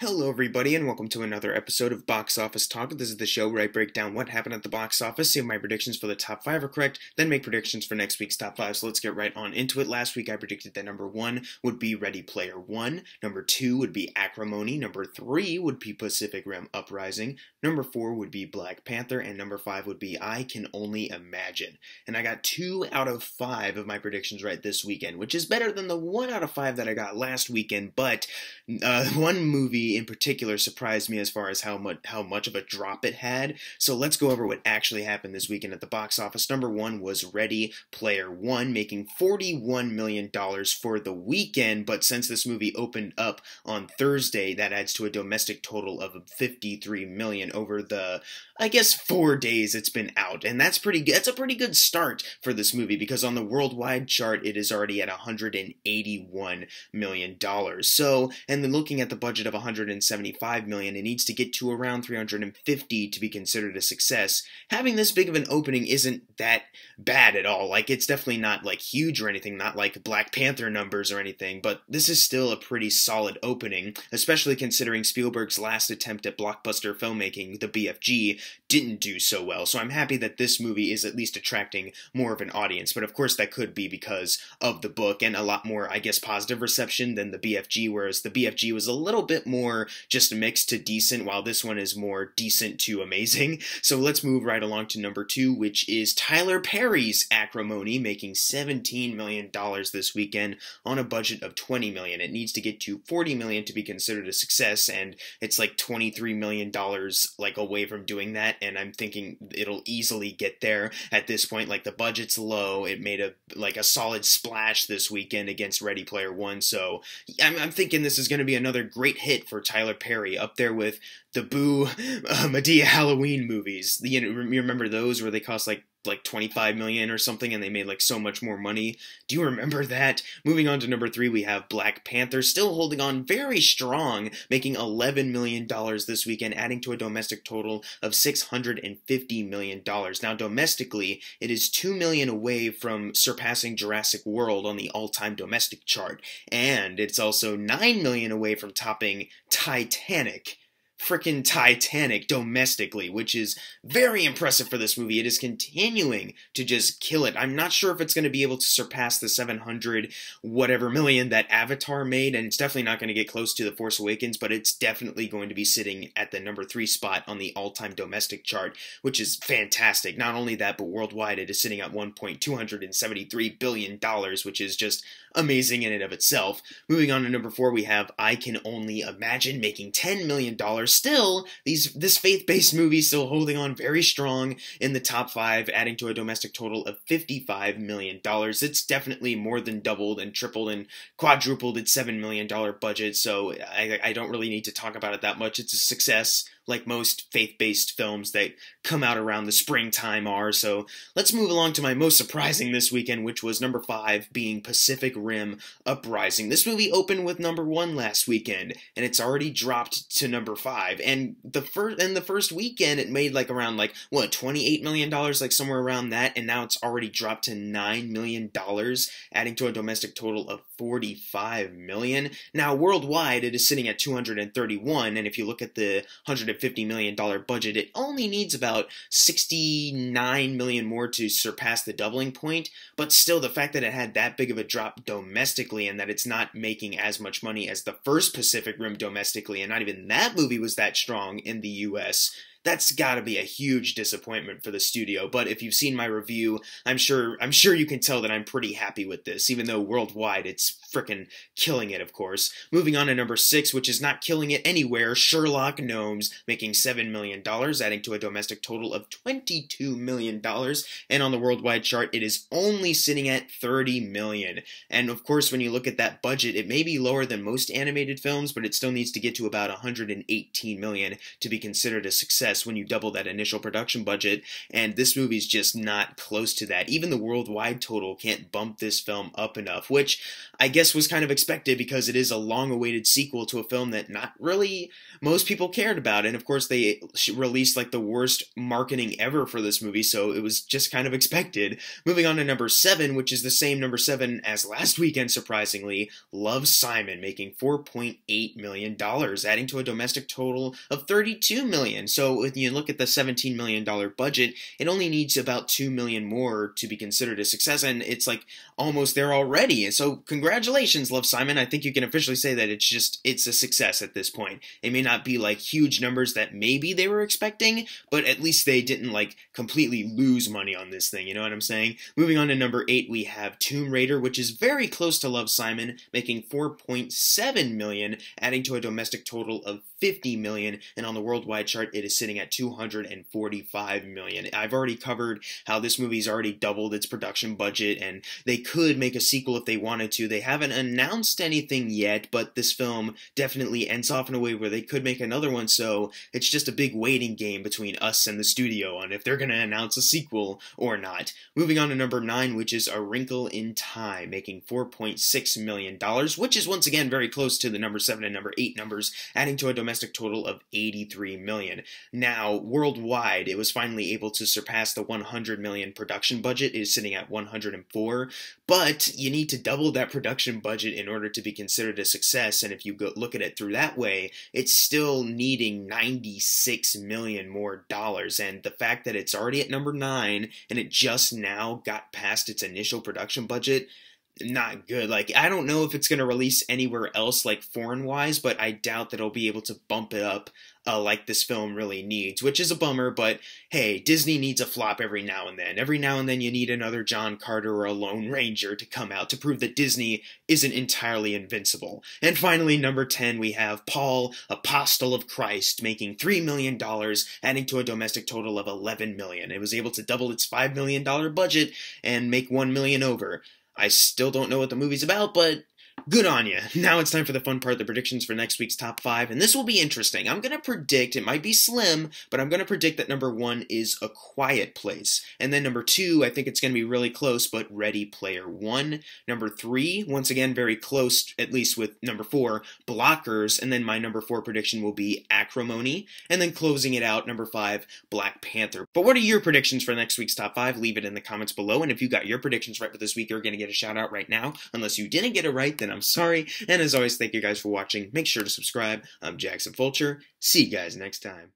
Hello everybody and welcome to another episode of Box Office Talk. This is the show where I break down what happened at the box office, see if my predictions for the top 5 are correct, then make predictions for next week's top 5. So let's get right on into it. Last week I predicted that number 1 would be Ready Player One, number 2 would be Acrimony, number 3 would be Pacific Rim Uprising, number 4 would be Black Panther, and number 5 would be I Can Only Imagine. And I got 2 out of 5 of my predictions right this weekend, which is better than the 1 out of 5 that I got last weekend, but one movie in particular surprised me as far as how much of a drop it had. So let's go over what actually happened this weekend at the box office. Number 1 was Ready Player One, making $41 million for the weekend, but since this movie opened up on Thursday, that adds to a domestic total of $53 million over the, I guess, 4 days it's been out. And that's a pretty good start for this movie, because on the worldwide chart it is already at $181 million. So, and then looking at the budget of $175 million, it needs to get to around $350 to be considered a success. Having this big of an opening isn't that bad at all. Like, it's definitely not like huge or anything, not like Black Panther numbers or anything, but this is still a pretty solid opening, especially considering Spielberg's last attempt at blockbuster filmmaking, the BFG, didn't do so well. So I'm happy that this movie is at least attracting more of an audience, but of course that could be because of the book and a lot more, I guess, positive reception than the BFG, whereas the BFG was a little bit more just mixed to decent, while this one is more decent to amazing. So let's move right along to number 2, which is Tyler Perry's Acrimony, making $17 million this weekend on a budget of $20 million. It needs to get to $40 million to be considered a success, and it's like $23 million like away from doing that, and I'm thinking it'll easily get there at this point. Like, the budget's low, it made a solid splash this weekend against Ready Player One, so I'm thinking this is going to be another great hit for Tyler Perry, up there with the Boo Madea Halloween movies. You remember those where they cost like $25 million or something, and they made like so much more money? Do you remember that? Moving on to number 3, we have Black Panther, still holding on very strong, making $11 million this weekend, adding to a domestic total of $650 million. Now, domestically, it is $2 million away from surpassing Jurassic World on the all-time domestic chart, and it's also $9 million away from topping Titanic. Frickin' Titanic domestically, which is very impressive for this movie. It is continuing to just kill it. I'm not sure if it's going to be able to surpass the 700 whatever million that Avatar made, and it's definitely not going to get close to The Force Awakens, but it's definitely going to be sitting at the number 3 spot on the all-time domestic chart, which is fantastic. Not only that, but worldwide it is sitting at $1.273 billion, which is just amazing in and of itself. Moving on to number 4, we have I Can Only Imagine, making $10 million. Still, this faith-based movie still holding on very strong in the top 5, adding to a domestic total of $55 million. It's definitely more than doubled and tripled and quadrupled its $7 million budget, so I don't really need to talk about it that much. It's a success, like most faith-based films that come out around the springtime are. So let's move along to my most surprising this weekend, which was number 5, being Pacific Rim Uprising. This movie opened with number 1 last weekend, and it's already dropped to number 5. And the first weekend, it made like around $28 million, like somewhere around that, and now it's already dropped to $9 million, adding to a domestic total of $45 million. Now, worldwide, it is sitting at 231, and if you look at the $150 million budget, it only needs about $69 million more to surpass the doubling point, but still, the fact that it had that big of a drop domestically and that it's not making as much money as the first Pacific Rim domestically, and not even that movie was that strong in the US, that's gotta be a huge disappointment for the studio. But if you've seen my review, I'm sure you can tell that I'm pretty happy with this, even though worldwide it's frickin' killing it, of course. Moving on to number 6, which is not killing it anywhere, Sherlock Gnomes, making $7 million, adding to a domestic total of $22 million, and on the worldwide chart, it is only sitting at $30 million. And of course, when you look at that budget, it may be lower than most animated films, but it still needs to get to about $118 million to be considered a success. success when you double that initial production budget, and this movie's just not close to that. Even the worldwide total can't bump this film up enough, which I guess was kind of expected because it is a long-awaited sequel to a film that not really most people cared about, and of course they released like the worst marketing ever for this movie, so it was just kind of expected. Moving on to number 7, which is the same number 7 as last weekend, surprisingly, Love, Simon, making $4.8 million, adding to a domestic total of $32 million. So if you look at the $17 million budget, it only needs about $2 million more to be considered a success, and it's like almost there already. And so congratulations, Love, Simon. I think you can officially say that it's a success at this point. It may not be like huge numbers that maybe they were expecting, but at least they didn't like completely lose money on this thing, you know what I'm saying? Moving on to number 8, we have Tomb Raider, which is very close to Love, Simon, making $4.7 million, adding to a domestic total of $50 million, and on the worldwide chart it is sitting at $245 million. I've already covered how this movie's already doubled its production budget, and they could make a sequel if they wanted to. They haven't announced anything yet, but this film definitely ends off in a way where they could make another one, so it's just a big waiting game between us and the studio on if they're going to announce a sequel or not. Moving on to number 9, which is A Wrinkle in Time, making $4.6 million, which is once again very close to the number 7 and number 8 numbers, adding to a domestic total of $83 million. Now, worldwide, it was finally able to surpass the $100 million production budget. It is sitting at $104, but you need to double that production budget in order to be considered a success, and if you look at it through that way, it's still needing $96 million more dollars, and the fact that it's already at number 9 and it just now got past its initial production budget, not good. Like, I don't know if it's going to release anywhere else, like foreign-wise, but I doubt that it'll be able to bump it up like this film really needs, which is a bummer, but hey, Disney needs a flop every now and then. Every now and then you need another John Carter or a Lone Ranger to come out to prove that Disney isn't entirely invincible. And finally, number 10, we have Paul, Apostle of Christ, making $3 million, adding to a domestic total of $11 million. It was able to double its $5 million budget and make $1 million over. I still don't know what the movie's about, but good on you. Now it's time for the fun part, the predictions for next week's top 5, and this will be interesting. I'm going to predict, it might be slim, but I'm going to predict that number 1 is A Quiet Place. And then number 2, I think it's going to be really close, but Ready Player One. Number 3, once again, very close, at least with number 4, Blockers. And then my number 4 prediction will be Acrimony. And then closing it out, number 5, Black Panther. But what are your predictions for next week's top 5? Leave it in the comments below. And if you got your predictions right for this week, you're going to get a shout out right now. Unless you didn't get it right, then I'm sorry. And as always, thank you guys for watching. Make sure to subscribe. I'm Jackson Fulcher. See you guys next time.